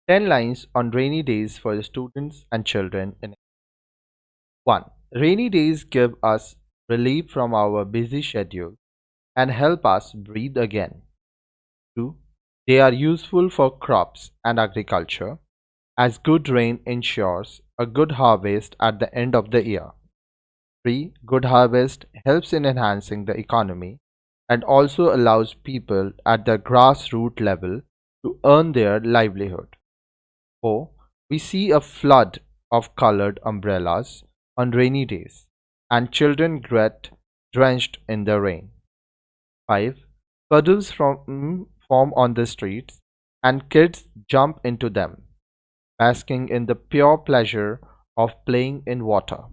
10 lines on rainy days for the students and children in 1. Rainy days give us relief from our busy schedule and help us breathe again. 2. They are useful for crops and agriculture, as good rain ensures a good harvest at the end of the year. 3. Good harvest helps in enhancing the economy and also allows people at the grassroots level to earn their livelihood. 4. We see a flood of colored umbrellas on rainy days, and children get drenched in the rain. 5. Puddles form on the streets, and kids jump into them, basking in the pure pleasure of playing in water.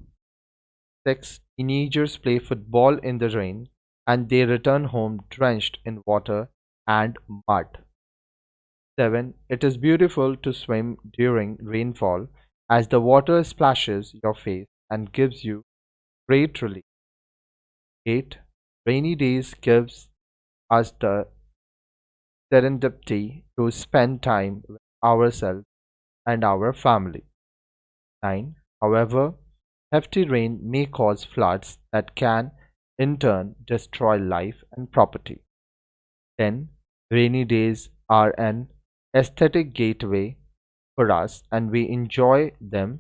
6. Teenagers play football in the rain, and they return home drenched in water and mud. 7. It is beautiful to swim during rainfall as the water splashes your face and gives you great relief. 8. Rainy days gives us the serendipity to spend time with ourselves and our family. 9. However, hefty rain may cause floods that can in turn destroy life and property. 10. Rainy days are an aesthetic gateway for us and we enjoy them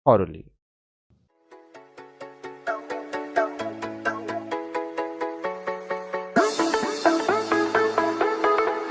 thoroughly.